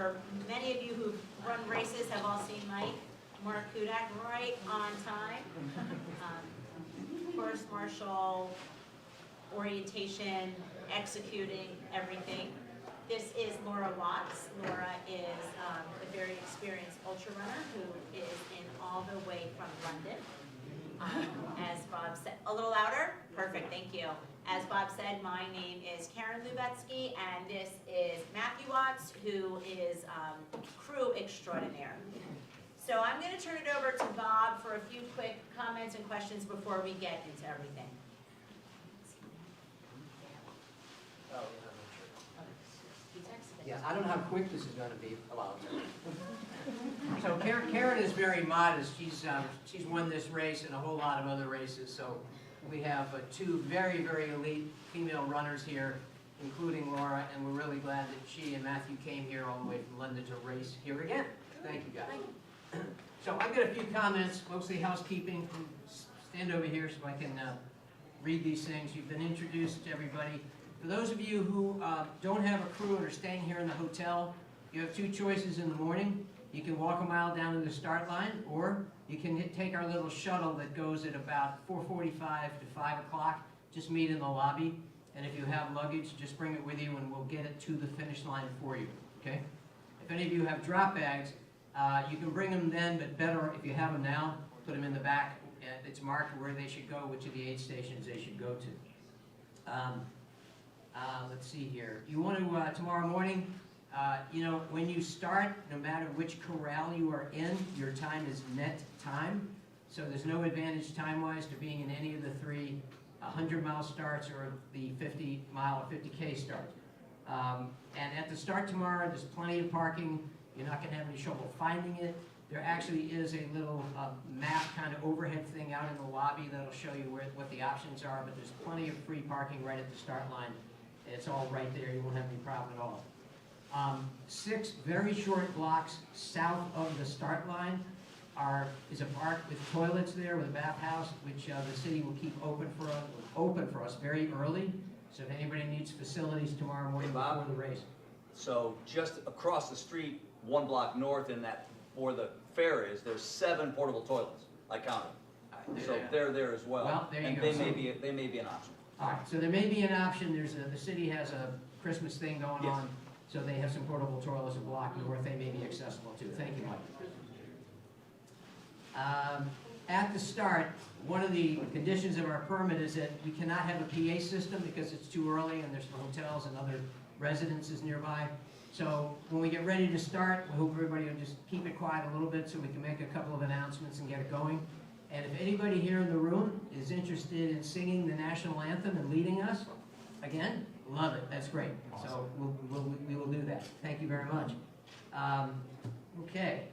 for many of you who've run races have all seen Mark Kudak, right on time. Course marshal, orientation, executing, everything. This is Laura Watts. Laura is a very experienced ultra runner who is in all the way from London. As Bob said, a little louder? Perfect, thank you. As Bob said, my name is Karen Lubetsky, and this is Matthew Watts, who is crew extraordinaire. So I'm going to turn it over to Bob for a few quick comments and questions before we get into everything. Yeah, I don't know how quick this is going to be allowed. So Karen is very modest. She's won this race and a whole lot of other races. So we have two very, very elite female runners here, including Laura, and we're really glad that she and Matthew came here all the way from London to race here again. Thank you, guys. So I've got a few comments, mostly housekeeping. Stand over here so I can read these things. You've been introduced to everybody. For those of you who don't have a crew and are staying here in the hotel, you have two choices in the morning. You can walk a mile down to the start line, or you can take our little shuttle that goes at about 4:45 to 5 o'clock. Just meet in the lobby, and if you have luggage, just bring it with you and we'll get it to the finish line for you, okay? If any of you have drop bags, you can bring them then, but better if you have them now, put them in the back. It's marked where they should go, which of the aid stations they should go to. Let's see here. You want to, tomorrow morning, you know, when you start, no matter which corral you are in, your time is net time. So there's no advantage time-wise to being in any of the three 100-mile starts or the 50-mile or 50K starts. And at the start tomorrow, there's plenty of parking. You're not going to have any trouble finding it. There actually is a little map kind of overhead thing out in the lobby that'll show you what the options are, but there's plenty of free parking right at the start line. It's all right there. You won't have any problem at all. 6 very short blocks south of the start line is a park with toilets there, with a bathhouse, which the city will keep open for us very early. So if anybody needs facilities tomorrow morning before the race. So just across the street, 1 block north in that, where the fair is, there's 7 portable toilets. I counted. So they're there as well. Well, there you and go. They may be an option. All right, so there may be an option. The city has a Christmas thing going on, so they have some portable toilets a block north. They may be accessible too. Thank you, Mike. At the start, one of the conditions of our permit is that we cannot have a PA system because it's too early and there's hotels and other residences nearby. So when we get ready to start, we hope everybody will just keep it quiet a little bit so we can make a couple of announcements and get it going. And if anybody here in the room is interested in singing the national anthem and leading us, again, love it. That's great. Awesome. So we will do that. Thank you very much. Okay.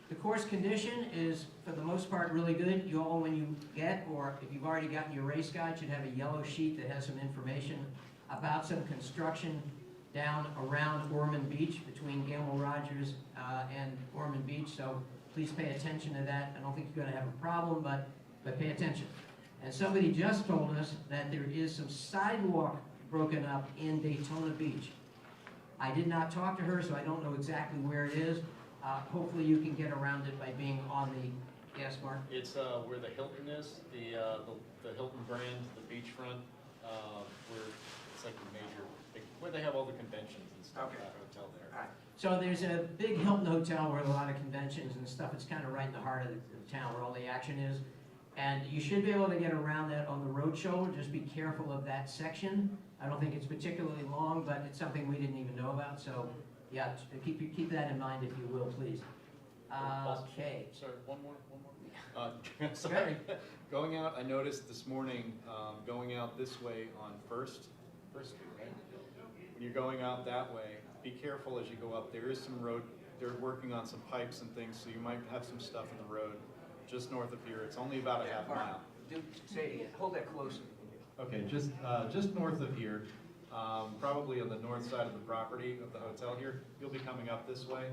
The course condition is, for the most part, really good. You all, when you get, or if you've already gotten your race guide, should have a yellow sheet that has some information about some construction down around Ormond Beach, between Gamble Rogers and Ormond Beach. So please pay attention to that. I don't think you're going to have a problem, but pay attention. And somebody just told us that there is some sidewalk broken up in Daytona Beach. I did not talk to her, so I don't know exactly where it is. Hopefully you can get around it by being on the, yes, Mark? It's where the Hilton is, the Hilton brand, the beachfront, where it's like the major, where they have all the conventions and stuff, okay. That hotel there. All right. So there's a big Hilton hotel where a lot of conventions and stuff. It's kind of right in the heart of the town where all the action is. And you should be able to get around that on the road shoulder. Just be careful of that section. I don't think it's particularly long, but it's something we didn't even know about. So yeah, keep that in mind if you will, please. Okay. Sorry, one more. Sorry. Going out, I noticed this morning, going out this way on First Street, right? When you're going out that way, be careful as you go up. There is some road, they're working on some pipes and things, so you might have some stuff in the road just north of here. It's only about a half mile. Say it again. Hold that closer. Okay, just north of here, probably on the north side of the property of the hotel here. You'll be coming up this way.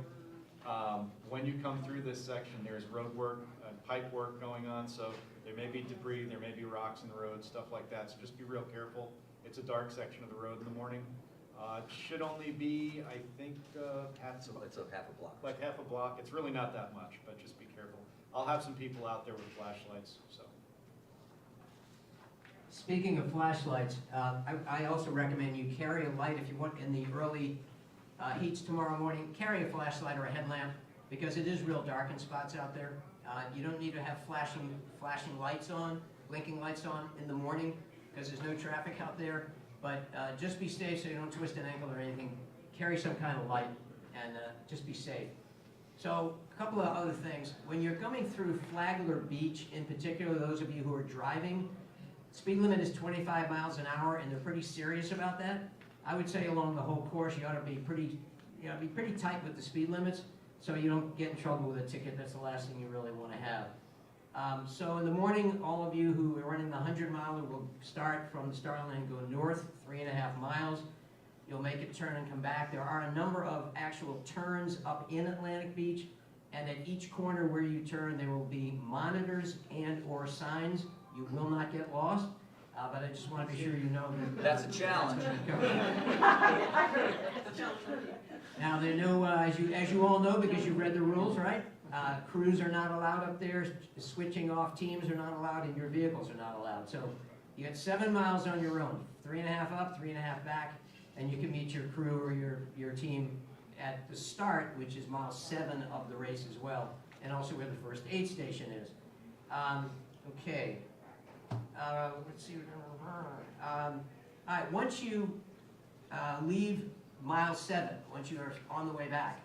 When you come through this section, there's road work and pipe work going on, so there may be debris, there may be rocks in the road, stuff like that, so just be real careful. It's a dark section of the road in the morning. It should only be, I think, It's a half a block. like half a block. It's really not that much, but just be careful. I'll have some people out there with flashlights, so. Speaking of flashlights, I also recommend you carry a light if you want in the early heats tomorrow morning. Carry a flashlight or a headlamp because it is real dark in spots out there. You don't need to have flashing lights on, blinking lights on in the morning because there's no traffic out there. But just be safe so you don't twist an ankle or anything. Carry some kind of light and just be safe. So a couple of other things. When you're coming through Flagler Beach, in particular, those of you who are driving, speed limit is 25 miles an hour, and they're pretty serious about that. I would say along the whole course, you ought to be pretty tight with the speed limits, so you don't get in trouble with a ticket. That's the last thing you really want to have. So in the morning, all of you who are running the 100-miler will start from the start line and go north 3.5 miles. You'll make a turn and come back. There are a number of actual turns up in Atlantic Beach, and at each corner where you turn, there will be monitors and or signs. You will not get lost, but I just want to be sure you know that. That's a challenge. Now, there are no, as you all know, because you've read the rules, right? Crews are not allowed up there. Switching off teams are not allowed, and your vehicles are not allowed. So you get 7 miles on your own, 3.5 up, 3.5 back, and you can meet your crew or your team at the start, which is mile 7 of the race as well, and also where the first aid station is. Okay. Let's see. All right. Once you leave mile 7, once you are on the way back,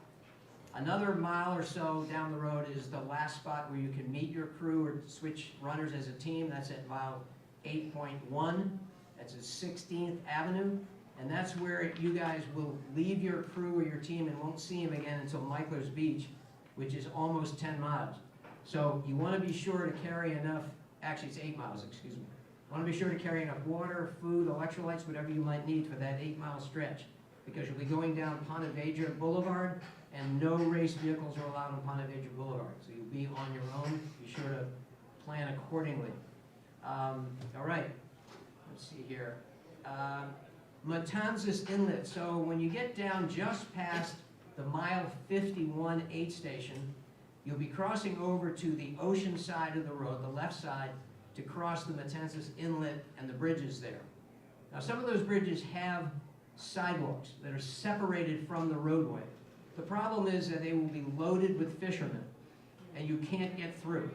another mile or so down the road is the last spot where you can meet your crew or switch runners as a team. That's at mile 8.1. That's at 16th Avenue. And that's where you guys will leave your crew or your team and won't see them again until Michler's Beach, which is almost 10 miles. So you want to be sure to carry enough, actually it's 8 miles, excuse me. You want to be sure to carry enough water, food, electrolytes, whatever you might need for that 8-mile stretch, because you'll be going down Ponte Vedra Boulevard, and no race vehicles are allowed on Ponte Vedra Boulevard. So you'll be on your own. Be sure to plan accordingly. All right, let's see here. Matanzas Inlet. So when you get down just past the mile 51 aid station, you'll be crossing over to the ocean side of the road, the left side, to cross the Matanzas Inlet and the bridges there. Now some of those bridges have sidewalks that are separated from the roadway. The problem is that they will be loaded with fishermen, and you can't get through.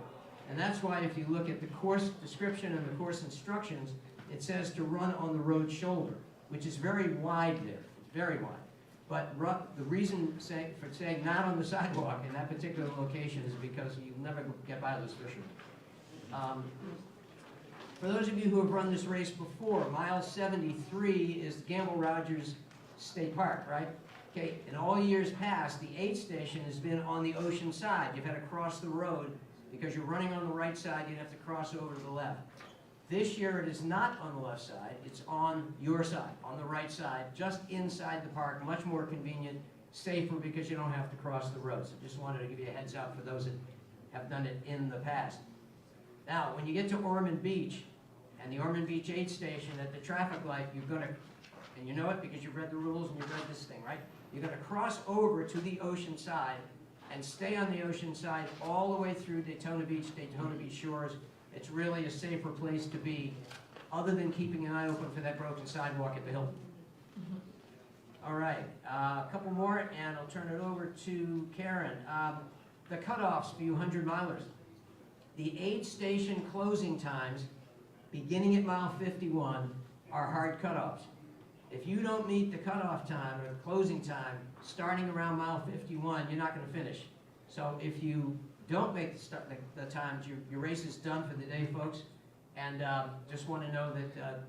And that's why if you look at the course description and the course instructions, it says to run on the road shoulder, which is very wide there. It's very wide. But the reason for saying not on the sidewalk in that particular location is because you'll never get by those fishermen. For those of you who have run this race before, mile 73 is Gamble Rogers State Park, right? Okay, in all years past, the aid station has been on the ocean side. You've had to cross the road because you're running on the right side, you'd have to cross over to the left. This year it is not on the left side, it's on your side, on the right side, just inside the park, much more convenient, safer because you don't have to cross the road. So just wanted to give you a heads up for those that have done it in the past. Now, when you get to Ormond Beach, and the Ormond Beach aid station at the traffic light, you're going to, and you know it because you've read the rules and you've read this thing, right? You're going to cross over to the ocean side and stay on the ocean side all the way through Daytona Beach Shores. It's really a safer place to be, other than keeping an eye open for that broken sidewalk at the Hilton. All right, a couple more, and I'll turn it over to Karen. The cutoffs for you 100-milers. The aid station closing times, beginning at mile 51, are hard cutoffs. If you don't meet the cutoff time or the closing time, starting around mile 51, you're not going to finish. So if you don't make the times, your race is done for the day, folks. And just want to know that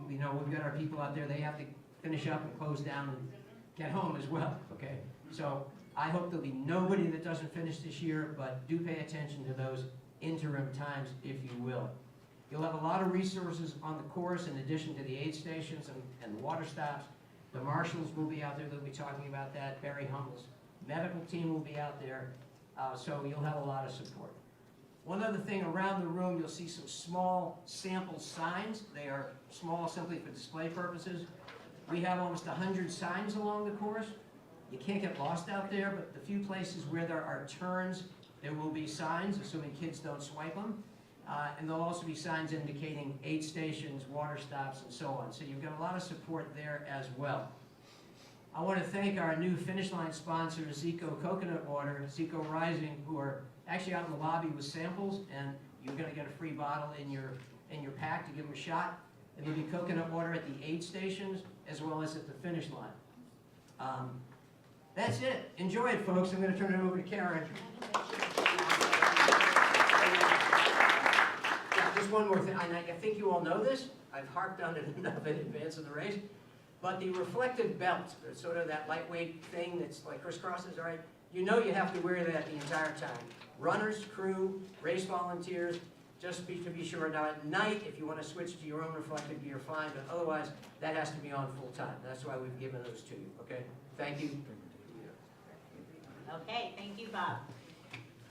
we know we've got our people out there. They have to finish up and close down and get home as well. Okay. So I hope there'll be nobody that doesn't finish this year, but do pay attention to those interim times, if you will. You'll have a lot of resources on the course in addition to the aid stations and the water stops. The marshals will be out there. They'll be talking about that. Barry Humble's medical team will be out there. So you'll have a lot of support. One other thing, around the room you'll see some small sample signs. They are small simply for display purposes. We have almost 100 signs along the course. You can't get lost out there, but the few places where there are turns, there will be signs, assuming kids don't swipe them. And there'll also be signs indicating aid stations, water stops, and so on. So you've got a lot of support there as well. I want to thank our new finish line sponsors, Zico Coconut Water, Zico Rising, who are actually out in the lobby with samples, and you're going to get a free bottle in your pack to give them a shot. And there'll be coconut water at the aid stations as well as at the finish line. That's it. Enjoy it, folks. I'm going to turn it over to Karen. Yeah, just one more thing. I think you all know this. I've harped on it enough in advance of the race. But the reflective belt, sort of that lightweight thing that's like crisscrosses, all right? You know you have to wear that the entire time. Runners, crew, race volunteers, just to be sure. Now at night, if you want to switch to your own reflective gear, fine, but otherwise, that has to be on full time. That's why we've given those to you, okay? Thank you. Okay, thank you, Bob.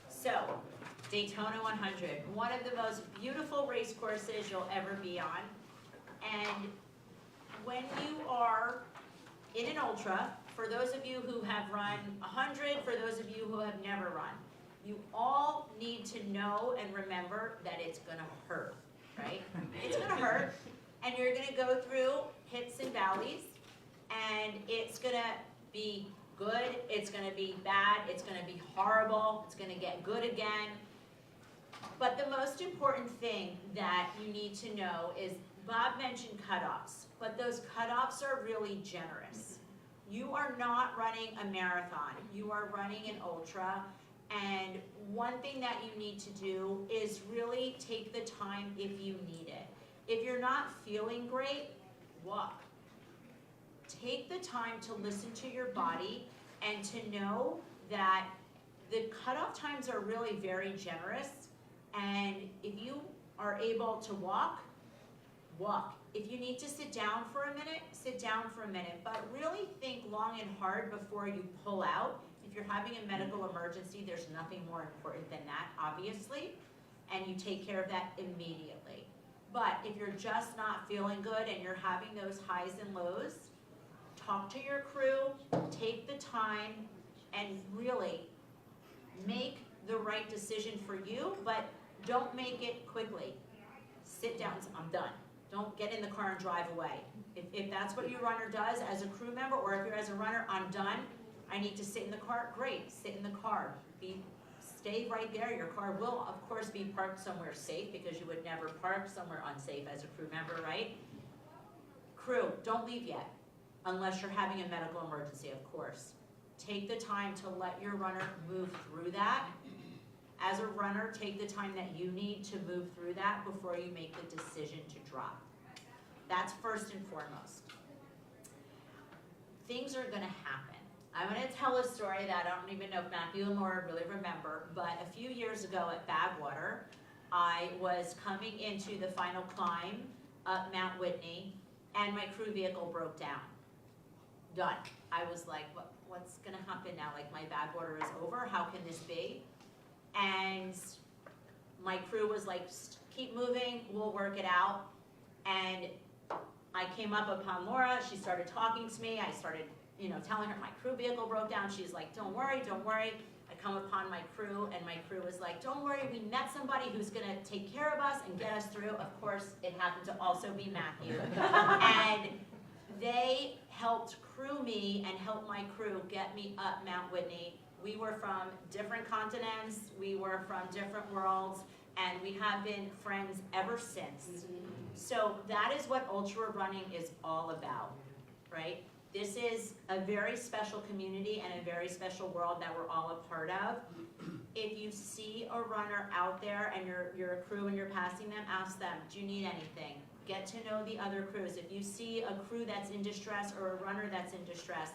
So, Daytona 100, one of the most beautiful race courses you'll ever be on. And when you are in an ultra, for those of you who have run 100, for those of you who have never run, you all need to know and remember that it's gonna hurt, right? It's gonna hurt, and you're gonna go through hits and valleys, and it's gonna be good, it's gonna be bad, it's gonna be horrible, it's gonna get good again. But the most important thing that you need to know is, Bob mentioned cutoffs, but those cutoffs are really generous. You are not running a marathon, you are running an ultra, and one thing that you need to do is really take the time if you need it. If you're not feeling great, walk. Take the time to listen to your body and to know that the cutoff times are really very generous, and if you are able to walk, walk. If you need to sit down for a minute, sit down for a minute, but really think long and hard before you pull out. If you're having a medical emergency, there's nothing more important than that, obviously, and you take care of that immediately. But if you're just not feeling good and you're having those highs and lows, talk to your crew, take the time, and really make the right decision for you, but don't make it quickly. Sit down, I'm done. Don't get in the car and drive away. If that's what your runner does as a crew member, or if you're as a runner, I'm done, I need to sit in the car, great, sit in the car. Stay right there. Your car will, of course, be parked somewhere safe, because you would never park somewhere unsafe as a crew member, right? Crew, don't leave yet, unless you're having a medical emergency, of course. Take the time to let your runner move through that. As a runner, take the time that you need to move through that before you make the decision to drop. That's first and foremost. Things are gonna happen. I'm gonna tell a story that I don't even know if Matthew and Laura really remember, but a few years ago at Badwater, I was coming into the final climb up Mount Whitney, and my crew vehicle broke down. Done. I was like, what's gonna happen now? Like, my Badwater is over, how can this be? And my crew was like, keep moving, we'll work it out. And I came up upon Laura, she started talking to me, I started, telling her my crew vehicle broke down. She's like, don't worry, don't worry. I come upon my crew, and my crew was like, don't worry, we met somebody who's gonna take care of us and get us through. Of course, it happened to also be Matthew. And they helped crew me and help my crew get me up Mount Whitney. We were from different continents, we were from different worlds, and we have been friends ever since. So that is what ultra running is all about, right? This is a very special community and a very special world that we're all a part of. If you see a runner out there and you're a crew and you're passing them, ask them, do you need anything? Get to know the other crews. If you see a crew that's in distress or a runner that's in distress,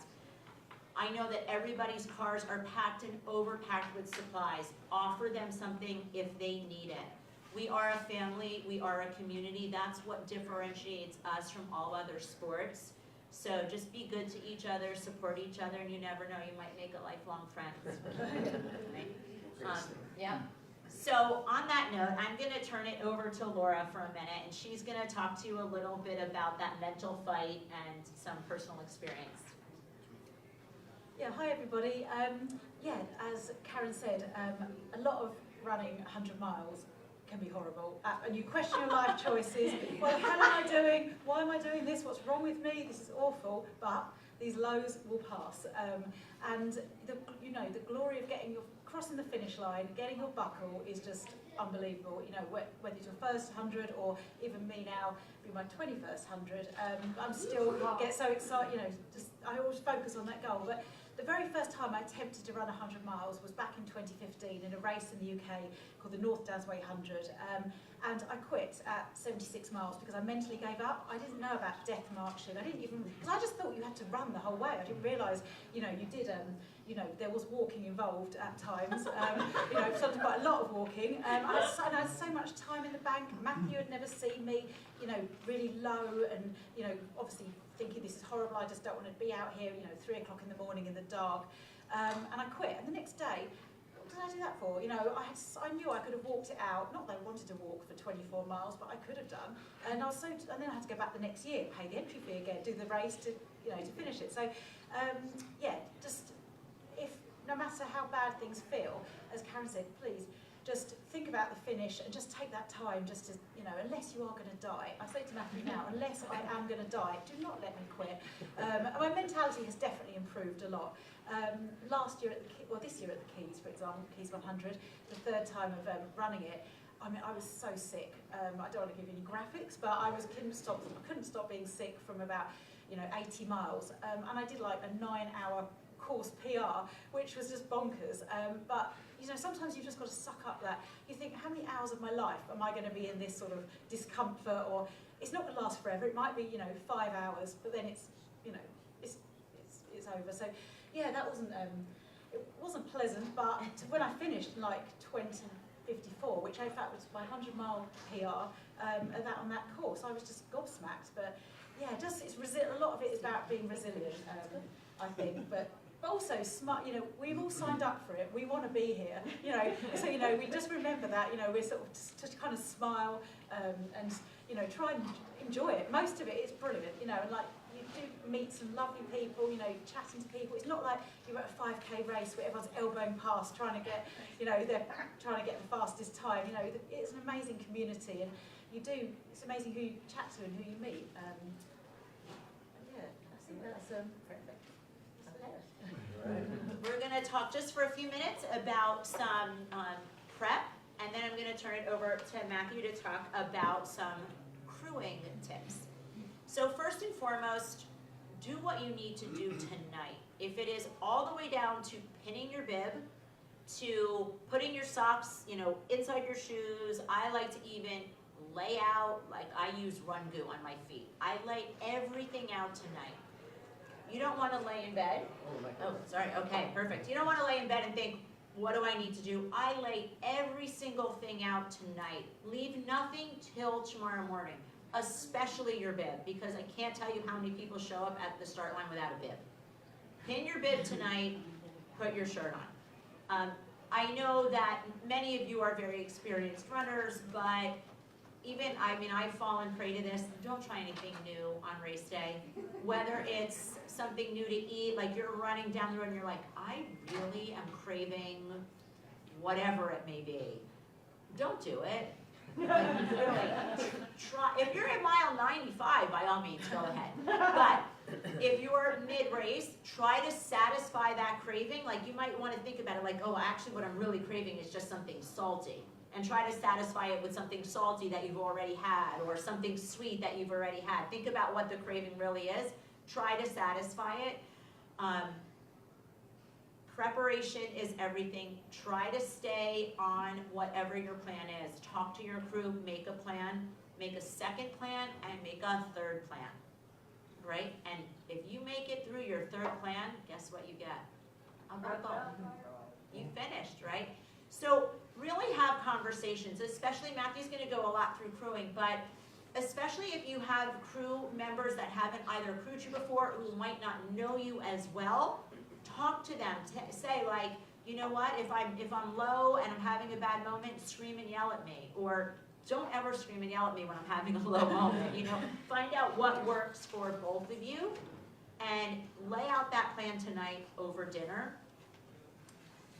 I know that everybody's cars are packed and overpacked with supplies. Offer them something if they need it. We are a family, we are a community. That's what differentiates us from all other sports. So just be good to each other, support each other, and you never know, you might make a lifelong friend. Right? Yeah. So on that note, I'm gonna turn it over to Laura for a minute, and she's gonna talk to you a little bit about that mental fight and some personal experience. Yeah, hi everybody. Yeah, as Karen said, a lot of running 100 miles can be horrible, and you question your life choices. Well, how am I doing? Why am I doing this? What's wrong with me? This is awful. But these lows will pass, and the glory of crossing the finish line, getting your buckle is just unbelievable. You know, whether it's your first 100 or even me now, be my 21st 100, I'm still get so excited. You know, I always focus on that goal. But the very first time I attempted to run 100 miles was back in 2015 in a race in the UK called the North Downs Way 100, and I quit at 76 miles because I mentally gave up. I didn't know about death marching. Because I just thought you had to run the whole way. I didn't realise, you did, there was walking involved at times, sometimes quite a lot of walking. And I had so much time in the bank. Matthew had never seen me, really low and, obviously thinking this is horrible, I just don't want to be out here, 3 o'clock in the morning in the dark. And I quit. And the next day, what did I do that for? I knew I could have walked it out. Not that I wanted to walk for 24 miles, but I could have done. And then I had to go back the next year, pay the entry fee again, do the race to finish it. So, no matter how bad things feel, as Karen said, please just think about the finish and just take that time just to, unless you are going to die. I say to Matthew now, unless I am going to die, do not let me quit. My mentality has definitely improved a lot. This year at the Keys, for example, Keys 100, the third time of running it, I was so sick. I don't want to give you any graphics, but I couldn't stop being sick from about 80 miles. And I did like a 9-hour course PR, which was just bonkers. But sometimes you've just got to suck up that. You think, how many hours of my life am I going to be in this sort of discomfort? Or it's not going to last forever. It might be 5 hours, but then it's over. So yeah, that wasn't pleasant. But when I finished like 20:54, which in fact was my 100-mile PR on that course, I was just gobsmacked. But yeah, a lot of it is about being resilient, I think. But also smart, we've all signed up for it. We want to be here, So we just remember that, we're sort of just kind of smile and try and enjoy it. Most of it is brilliant, and like you do meet some lovely people, chatting to people. It's not like you're at a 5K race where everyone's elbowing past, trying to get, they're trying to get the fastest time. It's an amazing community, and it's amazing who you chat to and who you meet. Yeah, I think that's perfect. We're going to talk just for a few minutes about some prep, and then I'm going to turn it over to Matthew to talk about some crewing tips. So first and foremost, do what you need to do tonight. If it is all the way down to pinning your bib, to putting your socks, inside your shoes, I like to even lay out, like I use Run Goo on my feet. I lay everything out tonight. You don't want to lay in bed. Oh, sorry. Okay, perfect. You don't want to lay in bed and think, what do I need to do? I lay every single thing out tonight. Leave nothing till tomorrow morning, especially your bib, because I can't tell you how many people show up at the start line without a bib. Pin your bib tonight, put your shirt on. I know that many of you are very experienced runners, but I've fallen prey to this. Don't try anything new on race day. Whether it's something new to eat, like you're running down the road and you're like, I really am craving whatever it may be. Don't do it. Really, try. If you're at mile 95, by all means, go ahead. But if you're mid-race, try to satisfy that craving. Like you might want to think about it like, oh, actually what I'm really craving is just something salty. And try to satisfy it with something salty that you've already had, or something sweet that you've already had. Think about what the craving really is. Try to satisfy it. Preparation is everything. Try to stay on whatever your plan is. Talk to your crew, make a plan, make a second plan, and make a third plan, right? And if you make it through your third plan, guess what you get? A purple. You finished, right? So really have conversations, especially Matthew's going to go a lot through crewing, but especially if you have crew members that haven't either crewed you before, who might not know you as well, talk to them. Say like, you know what, if I'm low and I'm having a bad moment, scream and yell at me. Or don't ever scream and yell at me when I'm having a low moment, you know. Find out what works for both of you and lay out that plan tonight over dinner.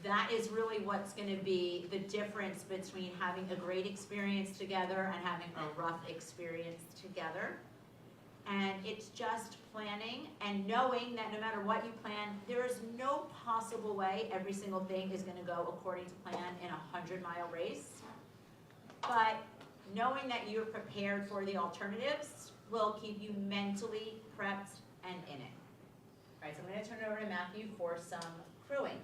That is really what's going to be the difference between having a great experience together and having a rough experience together. And it's just planning and knowing that no matter what you plan, there is no possible way every single thing is going to go according to plan in a 100-mile race. But knowing that you're prepared for the alternatives will keep you mentally prepped and in it. All right, so I'm going to turn it over to Matthew for some crewing.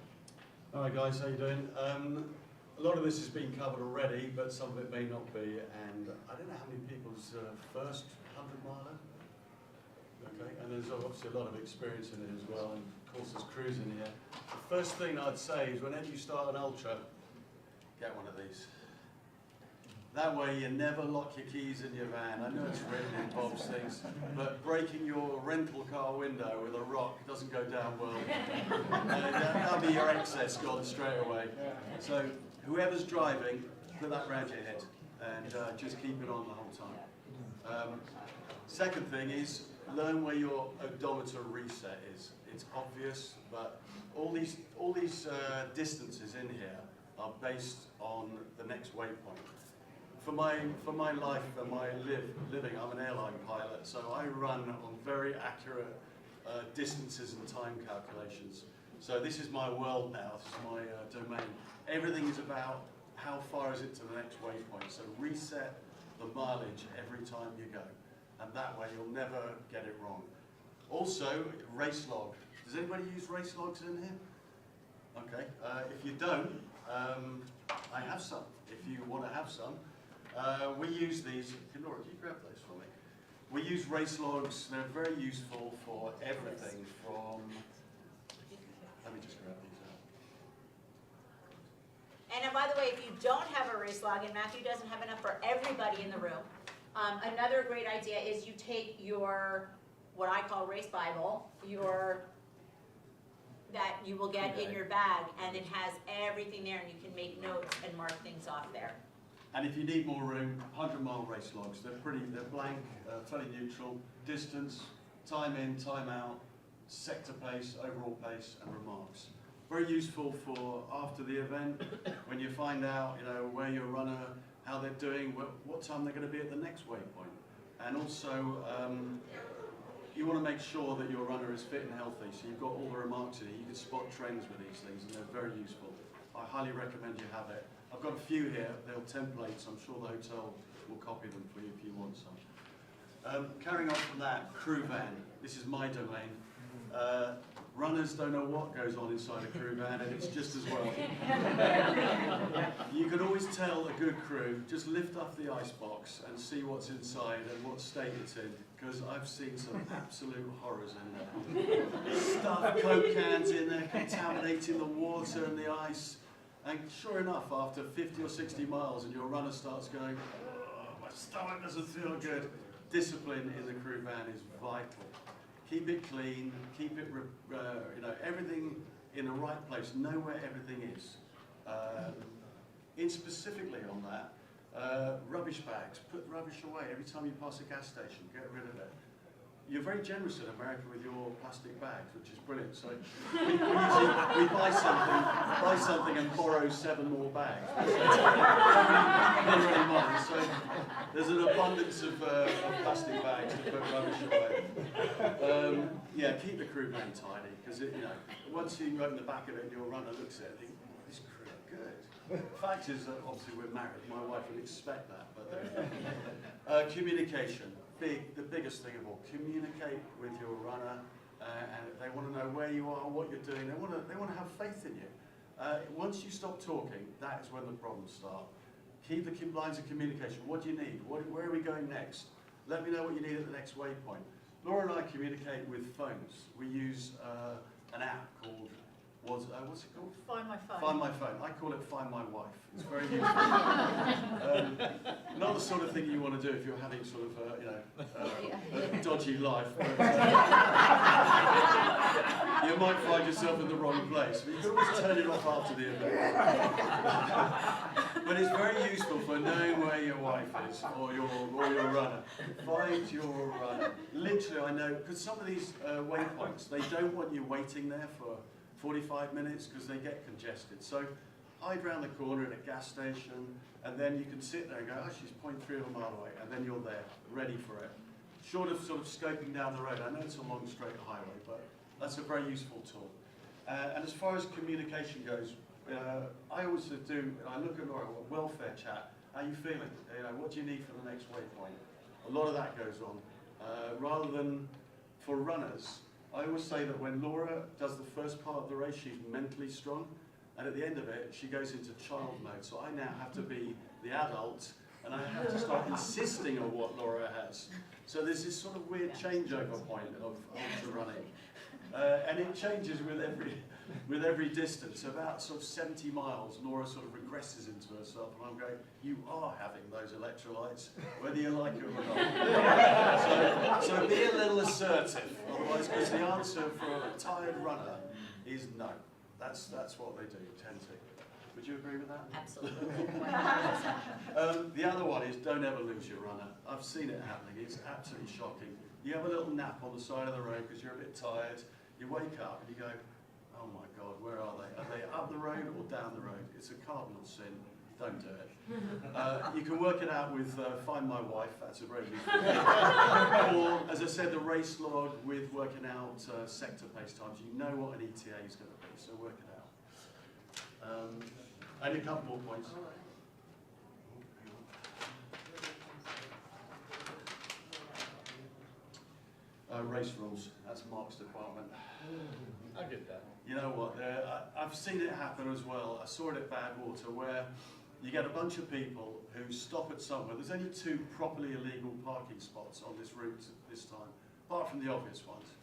All right, guys, how you doing? A lot of this has been covered already, but some of it may not be. And I don't know how many people's first 100-miler. Okay, and there's obviously a lot of experience in it as well, and of course there's crews in here. The first thing I'd say is whenever you start an ultra, get one of these. That way you never lock your keys in your van. I know it's written in Bob's things, but breaking your rental car window with a rock doesn't go down well. That'll be your excess gone straight away. So whoever's driving, put that round your head and just keep it on the whole time. Second thing is learn where your odometer reset is. It's obvious, but all these distances in here are based on the next waypoint. For my life and my living, I'm an airline pilot, so I run on very accurate distances and time calculations. So this is my world now, this is my domain. Everything is about how far is it to the next waypoint. So reset the mileage every time you go, and that way you'll never get it wrong. Also, race log. Does anybody use race logs in here? Okay, if you don't, I have some. If you want to have some. We use these, Laura, can you grab those for me? We use race logs, they're very useful for everything from, let me just grab these out. And by the way, if you don't have a race log, and Matthew doesn't have enough for everybody in the room, another great idea is you take your, what I call race Bible, that you will get in your bag, and it has everything there, and you can make notes and mark things off there. And if you need more room, 100-mile race logs. They're blank, fairly neutral, distance, time in, time out, sector pace, overall pace, and remarks. Very useful for after the event, when you find out, where your runner, how they're doing, what time they're going to be at the next waypoint. And also, you want to make sure that your runner is fit and healthy, so you've got all the remarks in it. You can spot trends with these things, and they're very useful. I highly recommend you have it. I've got a few here, they're templates. I'm sure the hotel will copy them for you if you want some. Carrying on from that, crew van. This is my domain. Runners don't know what goes on inside a crew van, and it's just as well. You can always tell a good crew, just lift up the icebox and see what's inside and what state it's in, because I've seen some absolute horrors in there. Stuff Coke cans in there, contaminating the water and the ice. And sure enough, after 50 or 60 miles and your runner starts going, oh, my stomach doesn't feel good, discipline in the crew van is vital. Keep it clean, keep it, everything in the right place, know where everything is. Specifically on that, rubbish bags, put rubbish away every time you pass a gas station, get rid of it. You're very generous in America with your plastic bags, which is brilliant. So we usually buy something and borrow 7 more bags. Never really mind. So there's an abundance of plastic bags to put rubbish away. Yeah, keep the crew van tidy, because once you open the back of it and your runner looks at it, think, oh, this crew are good. The fact is that obviously we're married. My wife would expect that, but communication. The biggest thing of all, communicate with your runner, and they want to know where you are, what you're doing. They want to have faith in you. Once you stop talking, that is when the problems start. Keep the lines of communication. What do you need? Where are we going next? Let me know what you need at the next waypoint. Laura and I communicate with phones. We use an app called, what's it called? Find My Phone. Find My Phone. I call it Find My Wife. It's very useful. Not the sort of thing you want to do if you're having sort of, a dodgy life. But, you might find yourself in the wrong place. But you can always turn it off after the event. But it's very useful for knowing where your wife is or your runner. Find your runner. Literally, I know, because some of these waypoints, they don't want you waiting there for 45 minutes because they get congested. So hide round the corner at a gas station, and then you can sit there and go, oh, she's 0.3 of a mile away, and then you're there, ready for it. Short of sort of scoping down the road, I know it's a long straight highway, but that's a very useful tool. And as far as communication goes, I always do, I look at Laura, welfare chat, how are you feeling? You know, what do you need for the next waypoint? A lot of that goes on. Rather than for runners, I always say that when Laura does the first part of the race, she's mentally strong, and at the end of it, she goes into child mode. So I now have to be the adult, and I have to start insisting on what Laura has. So there's this sort of weird changeover point of ultra running, and it changes with every distance. About sort of 70 miles, Laura sort of regresses into herself, and I'm going, you are having those electrolytes, whether you like it or not. So be a little assertive, otherwise, because the answer for a tired runner is no. That's what they do, tend to. Would you agree with that? Absolutely. The other one is don't ever lose your runner. I've seen it happening. It's absolutely shocking. You have a little nap on the side of the road because you're a bit tired. You wake up and you go, oh my God, where are they? Are they up the road or down the road? It's a cardinal sin. Don't do it. You can work it out with Find My Wife. That's a very useful thing. Or, as I said, the race log with working out sector pace times. You know what an ETA is going to be, so work it out. And a couple more points. Race rules. That's Mark's department. I get that. You know what? I've seen it happen as well. I saw it at Badwater where you get a bunch of people who stop at somewhere. There's only 2 properly illegal parking spots on this route this time, apart from the obvious ones.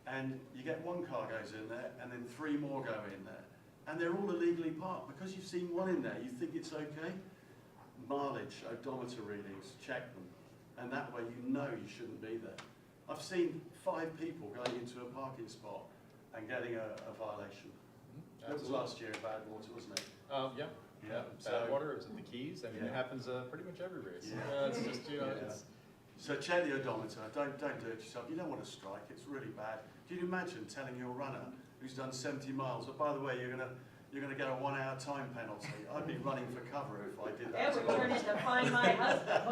And you get 1 car goes in there, and then 3 more go in there. And they're all illegally parked. Because you've seen one in there, you think it's okay. Mileage, odometer readings, check them. And that way you know you shouldn't be there. I've seen 5 people going into a parking spot and getting a violation. That was last year at Badwater, wasn't it? Yeah. Yeah. Badwater, it was at the Keys. I mean, Yeah. it happens pretty much every race. Yeah. It's just, you know, Yeah. it's... So check the odometer. Don't do it yourself. You don't want to strike. It's really bad. Can you imagine telling your runner who's done 70 miles, oh, by the way, you're gonna get a 1-hour time penalty? I'd be running for cover if I did that. That would turn into Find My Husband.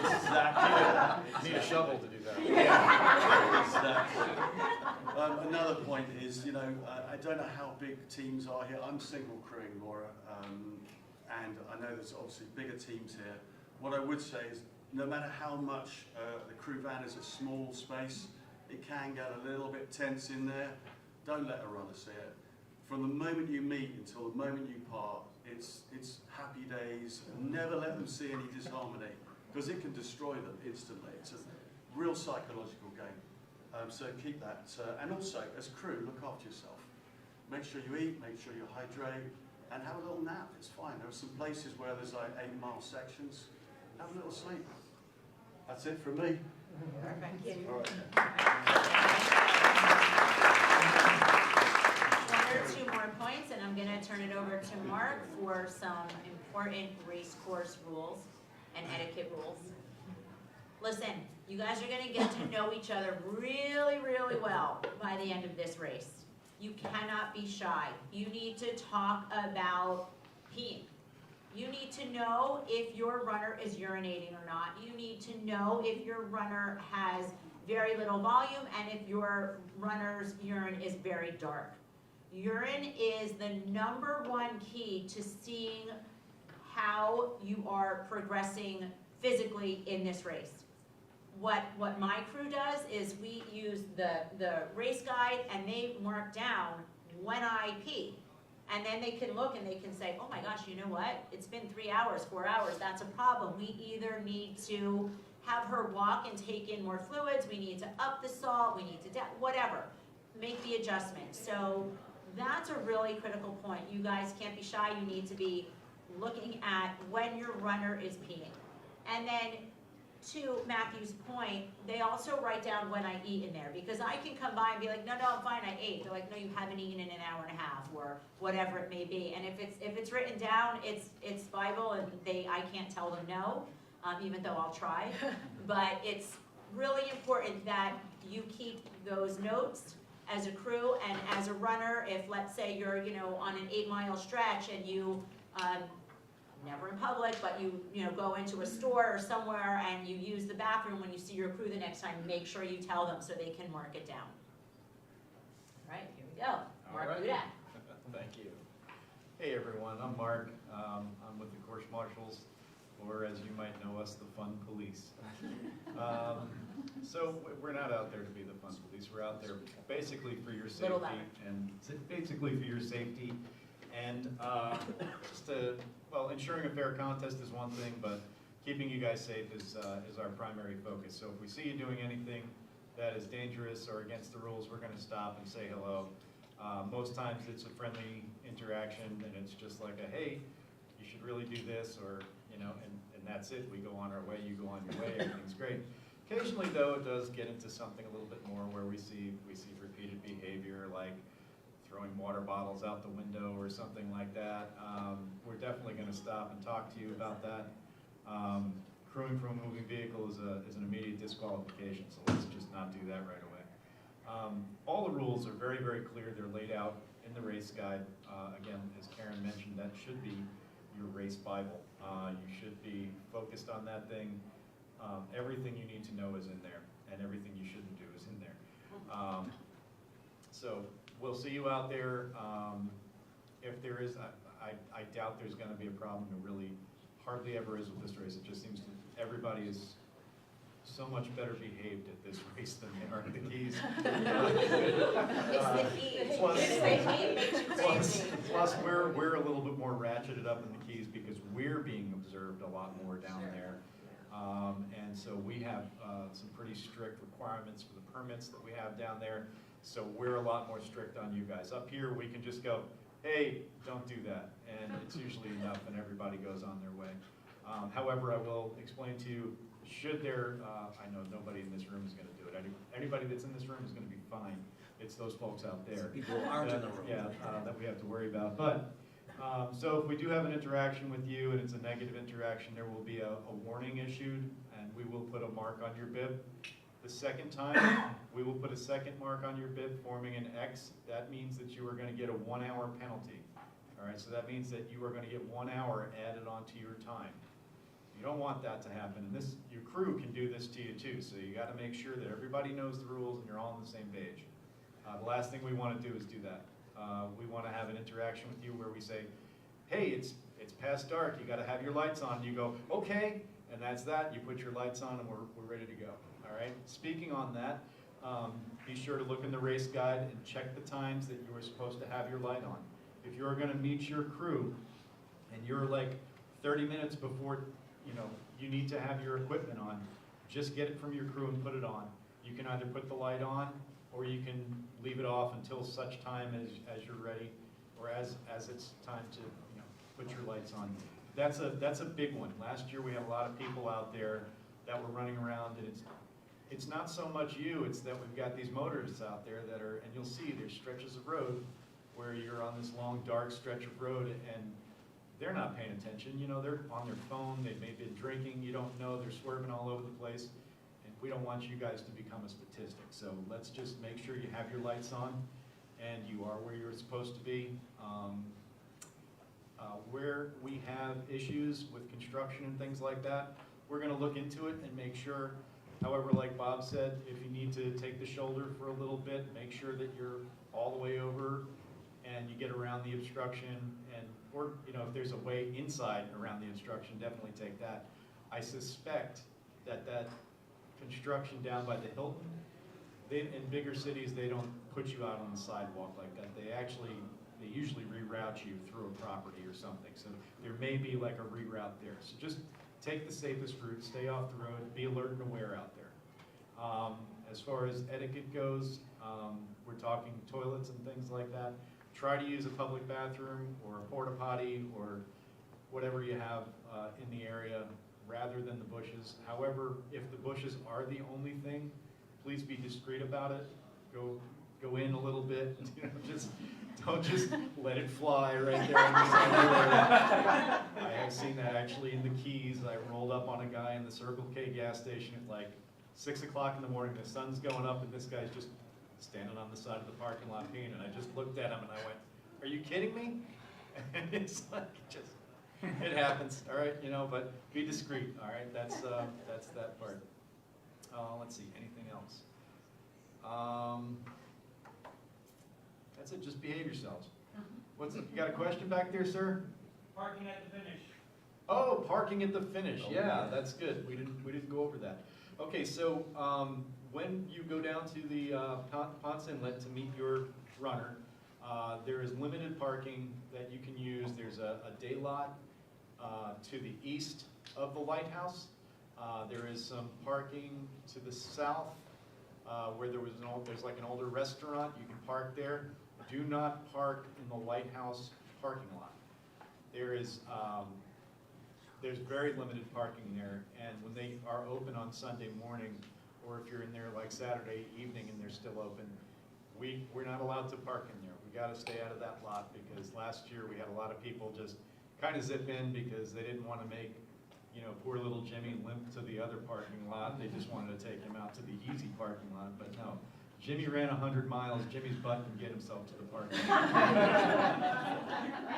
Exactly. You need a shovel to do that. Yeah. Exactly. Another point is, you know, I don't know how big teams are here. I'm single crewing, Laura, and I know there's obviously bigger teams here. What I would say is, no matter how much the crew van is a small space, it can get a little bit tense in there. Don't let a runner see it. From the moment you meet until the moment you part, it's happy days. Never let them see any disharmony, because it can destroy them instantly. It's a real psychological game. So keep that. And also, as crew, look after yourself. Make sure you eat, make sure you hydrate, and have a little nap. It's fine. There are some places where there's like 8-mile sections. Have a little sleep. That's it from me. Thank you. All right. 1 or 2 more points, and I'm gonna turn it over to Mark for some important race course rules and etiquette rules. Listen, you guys are gonna get to know each other really, really well by the end of this race. You cannot be shy. You need to talk about peeing. You need to know if your runner is urinating or not. You need to know if your runner has very little volume and if your runner's urine is very dark. Urine is the #1 key to seeing how you are progressing physically in this race. What my crew does is we use the race guide, and they mark down when I pee. And then they can look and they can say, oh my gosh, you know what? It's been 3 hours, 4 hours, that's a problem. We either need to have her walk and take in more fluids, we need to up the salt, we need to, whatever. Make the adjustment. So that's a really critical point. You guys can't be shy. You need to be looking at when your runner is peeing. And then to Matthew's point, they also write down when I eat in there, because I can come by and be like, no, I'm fine, I ate. They're like, no, you haven't eaten in an hour and a half, or whatever it may be. And if it's written down, it's Bible, and I can't tell them no, even though I'll try. But it's really important that you keep those notes as a crew and as a runner. If, let's say, you're, on an 8-mile stretch and you, never in public, but you go into a store or somewhere and you use the bathroom, when you see your crew the next time, make sure you tell them so they can mark it down. All right, here we go. Mark, All right. do that. Thank you. Hey everyone, I'm Mark. I'm with the Course Marshals, or as you might know us, the Fun Police. So we're not out there to be the Fun Police. We're out there basically for your Little safety, and just well, ensuring a fair contest is one thing, but keeping you guys safe is our primary focus. So if we see you doing anything that is dangerous or against the rules, we're going to stop and say hello. Most times it's a friendly interaction, and it's just like a, hey, you should really do this, or, and that's it. We go on our way, you go on your way, everything's great. Occasionally, though, it does get into something a little bit more where we see repeated behavior, like throwing water bottles out the window or something like that. We're definitely going to stop and talk to you about that. Crewing from a moving vehicle is an immediate disqualification, so let's just not do that right away. All the rules are very, very clear. They're laid out in the race guide. Again, as Karen mentioned, that should be your race Bible. You should be focused on that thing. Everything you need to know is in there, and everything you shouldn't do is in there. So we'll see you out there. If there is, I doubt there's going to be a problem. There really hardly ever is with this race. It just seems that everybody is so much better behaved at this race than they are at the Keys. It's the key. Plus- It's the key, makes you crazy. Plus, we're a little bit more ratcheted up in the Keys because we're being observed a lot more down there. And so we have some pretty strict requirements for the permits that we have down there. So we're a lot more strict on you guys. Up here, we can just go, hey, don't do that. And it's usually enough, and everybody goes on their way. However, I will explain to you, should there, I know nobody in this room is going to do it. Anybody that's in this room is going to be fine. It's those folks out there. People who aren't in the room. Yeah, that we have to worry about. But, so if we do have an interaction with you and it's a negative interaction, there will be a warning issued, and we will put a mark on your bib. The second time, we will put a second mark on your bib forming an X. That means that you are going to get a 1-hour penalty. All right, so that means that you are going to get 1 hour added onto your time. You don't want that to happen, and your crew can do this to you too, so you got to make sure that everybody knows the rules and you're all on the same page. The last thing we want to do is do that. We want to have an interaction with you where we say, hey, it's past dark, you got to have your lights on. You go, okay, and that's that. You put your lights on and we're ready to go. All right. Speaking on that, be sure to look in the race guide and check the times that you are supposed to have your light on. If you're going to meet your crew and you're like 30 minutes before you need to have your equipment on, just get it from your crew and put it on. You can either put the light on or you can leave it off until such time as you're ready, or as it's time to put your lights on. That's a big one. Last year we had a lot of people out there that were running around, and it's not so much you, it's that we've got these motorists out there that are, and you'll see there's stretches of road where you're on this long dark stretch of road and they're not paying attention. They're on their phone, they may have been drinking, you don't know, they're swerving all over the place. And we don't want you guys to become a statistic. So let's just make sure you have your lights on and you are where you're supposed to be. Where we have issues with construction and things like that, we're going to look into it and make sure. However, like Bob said, if you need to take the shoulder for a little bit, make sure that you're all the way over and you get around the obstruction, or if there's a way inside around the obstruction, definitely take that. I suspect that construction down by the Hilton, in bigger cities, they don't put you out on the sidewalk like that. They usually reroute you through a property or something. So there may be like a reroute there. So just take the safest route, stay off the road, be alert and aware out there. As far as etiquette goes, we're talking toilets and things like that. Try to use a public bathroom or a porta potty or whatever you have in the area. rather than the bushes. However, if the bushes are the only thing, please be discreet about it. Go in a little bit, don't just let it fly right there on the side of the road. I have seen that actually in the Keys. I rolled up on a guy in the Circle K gas station at like 6 o'clock in the morning. The sun's going up and this guy's just standing on the side of the parking lot peeing. And I just looked at him and I went, "Are you kidding me?" And it's like, it happens, all right, but be discreet, all right? That's that part. Let's see, anything else? That's it, just behave yourselves. You got a question back there, sir? Parking at the finish. Oh, parking at the finish, yeah, that's good. We didn't go over that. Okay, so when you go down to the Ponce Inlet to meet your runner, there is limited parking that you can use. There's a day lot to the east of the lighthouse. There is some parking to the south where there's like an older restaurant. You can park there. Do not park in the lighthouse parking lot. There's very limited parking there, and when they are open on Sunday morning, or if you're in there like Saturday evening and they're still open, we're not allowed to park in there. We got to stay out of that lot because last year we had a lot of people just kind of zip in because they didn't want to make, poor little Jimmy limp to the other parking lot. They just wanted to take him out to the easy parking lot, but no. Jimmy ran 100 miles. Jimmy's butt can get himself to the parking lot.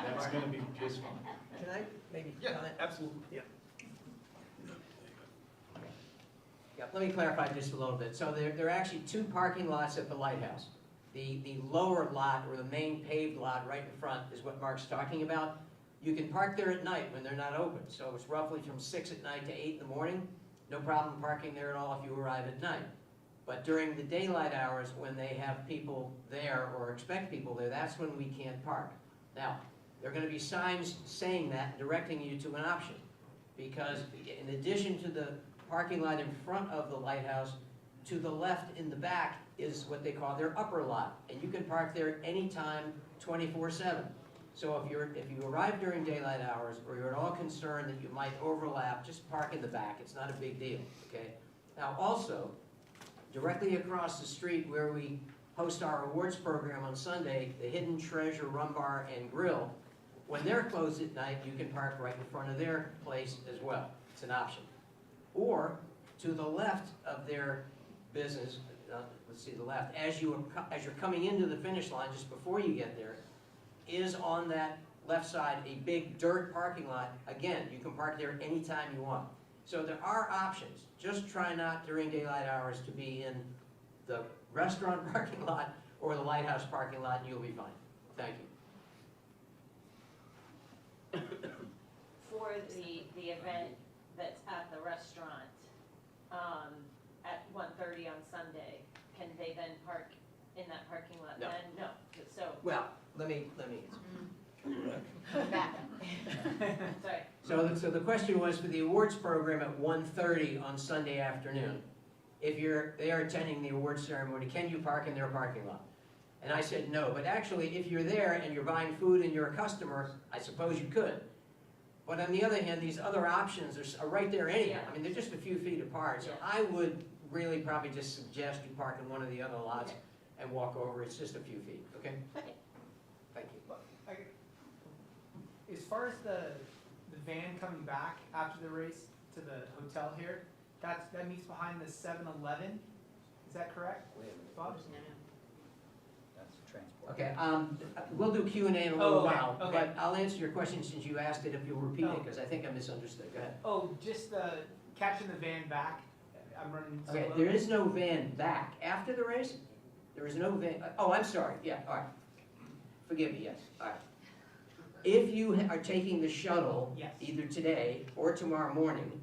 That's going to be just fine. Can I maybe Yeah, comment? absolutely. Yeah. Yeah, let me clarify just a little bit. So there are actually two parking lots at the lighthouse. The lower lot, or the main paved lot right in front, is what Mark's talking about. You can park there at night when they're not open. So it's roughly from 6 at night to 8 in the morning. No problem parking there at all if you arrive at night. But during the daylight hours, when they have people there or expect people there, that's when we can't park. Now, there are going to be signs saying that, directing you to an option. Because in addition to the parking lot in front of the lighthouse, to the left in the back is what they call their upper lot. And you can park there anytime, 24/7. So if you arrive during daylight hours, or you're at all concerned that you might overlap, just park in the back. It's not a big deal, okay? Now also, directly across the street where we host our awards program on Sunday, the Hidden Treasure Rum Bar and Grill, when they're closed at night, you can park right in front of their place as well. It's an option. Or to the left of their business, let's see the left, as you're coming into the finish line, just before you get there, is on that left side a big dirt parking lot. Again, you can park there anytime you want. So there are options. Just try not during daylight hours to be in the restaurant parking lot or the lighthouse parking lot, and you'll be fine. Thank you. For the event that's at the restaurant at 1:30 on Sunday, can they then park in that parking lot No. then? No. So, Well, let me answer. sorry. So the question was for the awards program at 1:30 on Sunday afternoon. If they are attending the awards ceremony, can you park in their parking lot? And I said no, but actually if you're there and you're buying food and you're a customer, I suppose you could. But on the other hand, these other options are right there anyhow. I mean, they're just a few feet apart. So I would really probably just suggest you park in one of the other lots and walk over. It's just a few feet, okay? Okay. Thank you. As far as the van coming back after the race to the hotel here, that meets behind the 7-Eleven. Is that correct, Bob? That's transport. Okay, we'll do Q&A in a little while, okay. but I'll answer your question since you asked it, if you'll repeat it, because I think I misunderstood. Go ahead. Oh, just catching the van back. I'm running solo. Okay, there is no van back. After the race, there is no van. Oh, I'm sorry. Yeah, all right. Forgive me, yes. All right. If you are taking the shuttle, Yes. either today or tomorrow morning,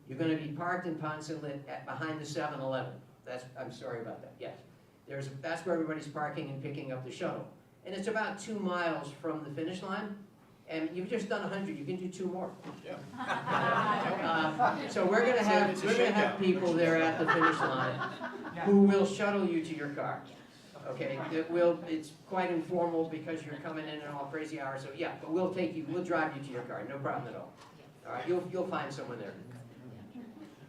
you're going to be parked in Ponce Inlet behind the 7-Eleven. I'm sorry about that, yes. That's where everybody's parking and picking up the shuttle. And it's about 2 miles from the finish line. And you've just done 100, you can do 2 more. Yeah. So we're going to have people there at the finish line who will shuttle you to your car. Okay, it's quite informal because you're coming in at all crazy hours. So yeah, but we'll drive you to your car, no problem at all. All right, you'll find someone there.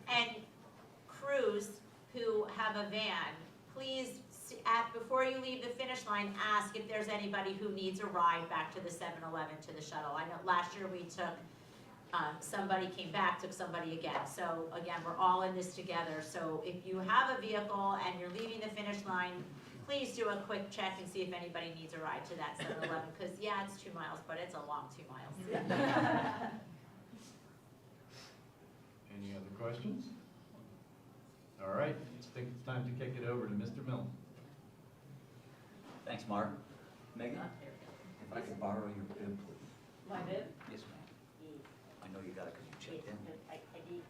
And crews who have a van, please, before you leave the finish line, ask if there's anybody who needs a ride back to the 7-Eleven to the shuttle. I know last year we took, somebody came back, took somebody again. So again, we're all in this together. So if you have a vehicle and you're leaving the finish line, please do a quick check and see if anybody needs a ride to that 7-Eleven, because yeah, it's 2 miles, but it's a long 2 miles. Any other questions? All right, I think it's time to kick it over to Mr. Milton. Thanks, Mark. Megan, if I could borrow your bib, please. My bib? Yes, ma'am. I know you got it because you checked in. I did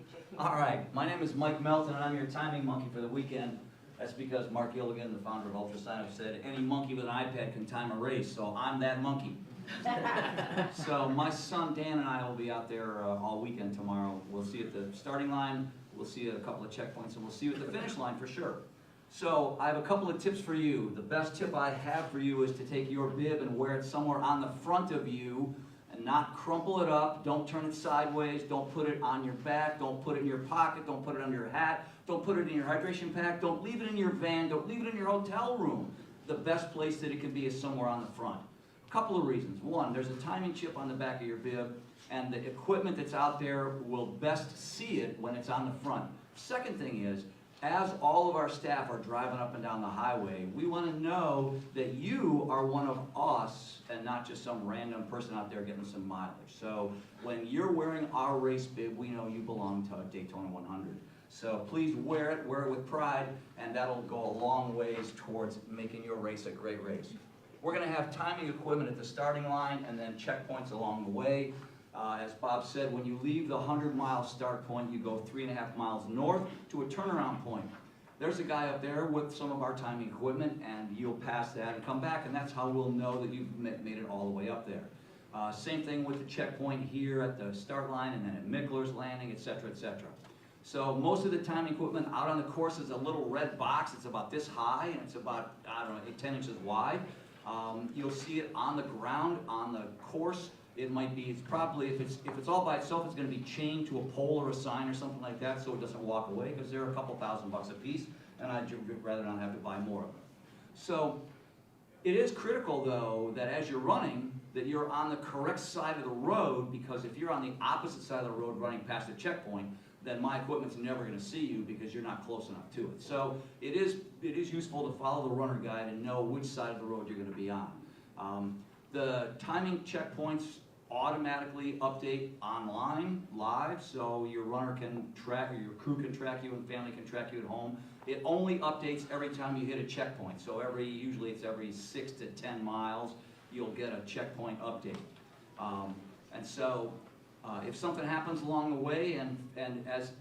check in. All right, my name is Mike Melton, and I'm your timing monkey for the weekend. That's because Mark Gilligan, the founder of Ultrasign, said any monkey with an iPad can time a race, so I'm that monkey. So my son Dan and I will be out there all weekend tomorrow. We'll see you at the starting line, we'll see you at a couple of checkpoints, and we'll see you at the finish line for sure. So I have a couple of tips for you. The best tip I have for you is to take your bib and wear it somewhere on the front of you and not crumple it up. Don't turn it sideways. Don't put it on your back. Don't put it in your pocket. Don't put it under your hat. Don't put it in your hydration pack. Don't leave it in your van. Don't leave it in your hotel room. The best place that it can be is somewhere on the front. A couple of reasons. One, there's a timing chip on the back of your bib, and the equipment that's out there will best see it when it's on the front. Second thing is, as all of our staff are driving up and down the highway, we want to know that you are one of us and not just some random person out there getting some mileage. So when you're wearing our race bib, we know you belong to Daytona 100. So please wear it with pride, and that'll go a long ways towards making your race a great race. We're going to have timing equipment at the starting line and then checkpoints along the way. As Bob said, when you leave the 100-mile start point, you go 3.5 miles north to a turnaround point. There's a guy up there with some of our timing equipment, and you'll pass that and come back, and that's how we'll know that you've made it all the way up there. Same thing with the checkpoint here at the start line and then at Mickler's Landing, etc., etc. So most of the timing equipment out on the course is a little red box. It's about this high, and it's about, I don't know, 10 inches wide. You'll see it on the ground, on the course. It might be, it's probably, if it's all by itself, it's going to be chained to a pole or a sign or something like that so it doesn't walk away, because they're a couple $1,000 a piece, and I'd rather not have to buy more of them. So it is critical, though, that as you're running, that you're on the correct side of the road, because if you're on the opposite side of the road running past the checkpoint, then my equipment's never going to see you because you're not close enough to it. So it is useful to follow the runner guide and know which side of the road you're going to be on. The timing checkpoints automatically update online, live, so your runner can track, or your crew can track you, and family can track you at home. It only updates every time you hit a checkpoint, so usually it's every 6 to 10 miles, you'll get a checkpoint update. And so if something happens along the way, and as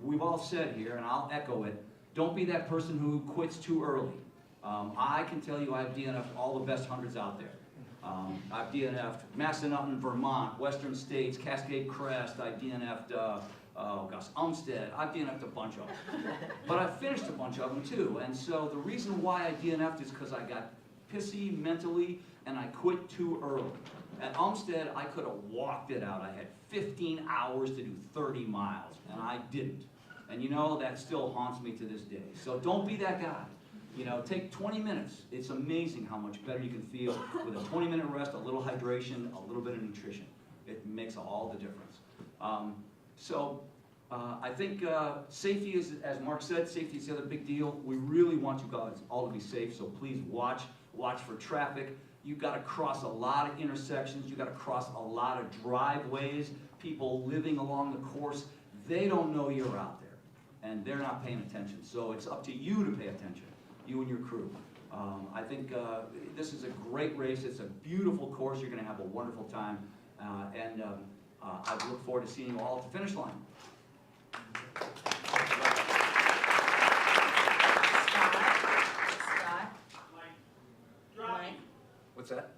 we've all said here, and I'll echo it, don't be that person who quits too early. I can tell you I've DNF'd all the best hundreds out there. I've DNF'd Massanutten, Vermont, Western States, Cascade Crest. I DNF'd, Umstead. I've DNF'd a bunch of them. But I've finished a bunch of them too. And so the reason why I DNF'd is because I got pissy mentally and I quit too early. At Umstead, I could have walked it out. I had 15 hours to do 30 miles, and I didn't. And you know, that still haunts me to this day. So don't be that guy. You know, take 20 minutes. It's amazing how much better you can feel with a 20-minute rest, a little hydration, a little bit of nutrition. It makes all the difference. I think safety is, as Mark said, safety is the other big deal. We really want you guys all to be safe, so please watch for traffic. You've got to cross a lot of intersections. You've got to cross a lot of driveways. People living along the course, they don't know you're out there, and they're not paying attention. So it's up to you to pay attention, you and your crew. I think this is a great race. It's a beautiful course. You're going to have a wonderful time, and I look forward to seeing you all at the finish line. Mike? What's that?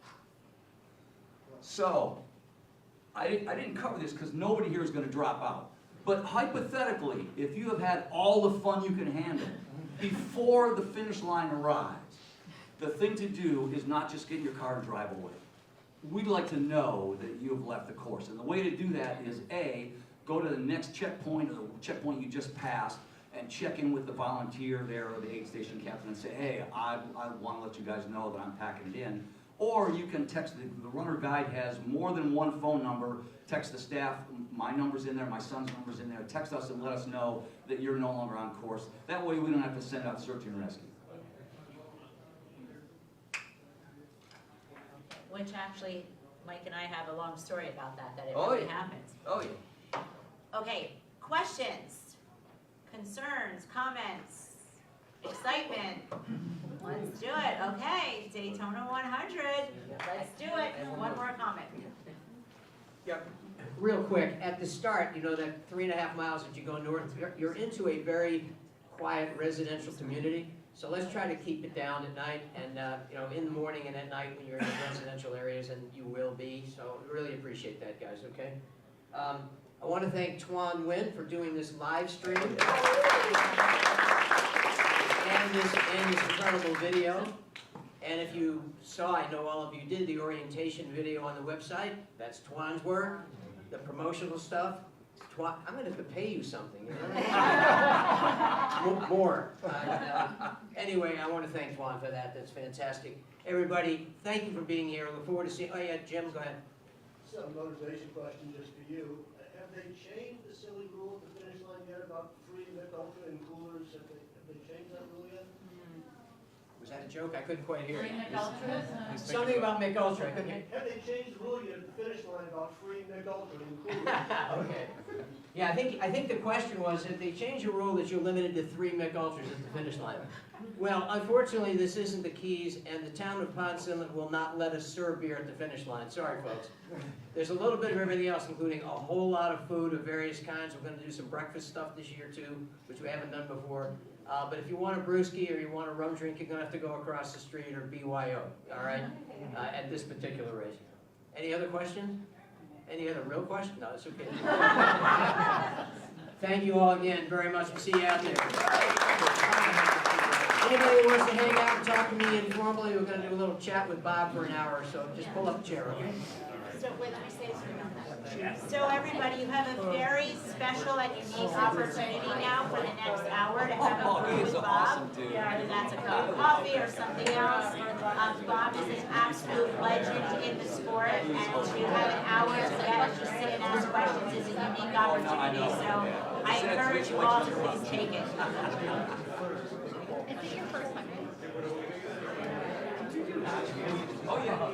So, I didn't cover this because nobody here is going to drop out. But hypothetically, if you have had all the fun you can handle before the finish line arrives, the thing to do is not just get in your car and drive away. We'd like to know that you have left the course. And the way to do that is A, go go to the next checkpoint or the checkpoint you just passed and check in with the volunteer there or the aid station captain and say, hey, I want to let you guys know that I'm packing it in. Or you can text, the runner guide has more than one phone number, text the staff, my number's in there, my son's number's in there, text us and let us know that you're no longer on course. That way we don't have to send out search and rescue. Which actually, Mike and I have a long story about that it Oh, really yeah. happens. Oh, yeah. Okay, questions, concerns, comments, excitement? Let's do it, okay, Daytona 100, let's do it, one more comment. Yep. Real quick, at the start, you know, that 3.5 miles that you go north, you're into a very quiet residential community. So let's try to keep it down at night and, you know, in the morning and at night when you're in the residential areas, and you will be. So really appreciate that, guys, okay? I want to thank Tuan Nguyen for doing this live stream. And this incredible video. And if you saw, I know all of you did, the orientation video on the website. That's Tuan's work. The promotional stuff. Tuan, I'm going to have to pay you something. You know? More. Anyway, I want to thank Tuan for that. That's fantastic. Everybody, thank you for being here. Look forward to seeing. Oh yeah, Jim, go ahead. Just a motivation question just for you. Have they changed the silly rule at the finish line yet about free Mick Ultra and coolers? Have they changed that rule yet? Was that a joke? I couldn't quite hear it. He's thinking Something about Mick Ultra. I couldn't hear. Have they changed the rule yet at the finish line about free Mick Ultra and coolers? Okay. Yeah, I think the question was, if they change the rule that you're limited to 3 Mick Ultras at the finish line. Well, unfortunately, this isn't the Keys, and the town of Pond Inlet will not let us serve beer at the finish line. Sorry, folks. There's a little bit of everything else, including a whole lot of food of various kinds. We're going to do some breakfast stuff this year, too, which we haven't done before. But if you want a brewski or you want a rum drink, you're going to have to go across the street or BYO, all right, at this particular race. Any other questions? Any other real questions? No, it's okay. Thank you all again very much. We'll see you out there. Anybody who wants to hang out and talk to me informally, we're going to do a little chat with Bob for an hour or so. Just pull up a chair, okay? So wait, let me say something about that. So everybody, you have a very special and unique opportunity now for the next hour to have a brew with Bob. Whether that's a cup of coffee or something else. Bob is an absolute legend in the sport, and to have an hour to get just sit and ask questions is a unique opportunity. So I encourage you all to please take it. Is it your first 100? Oh, yeah.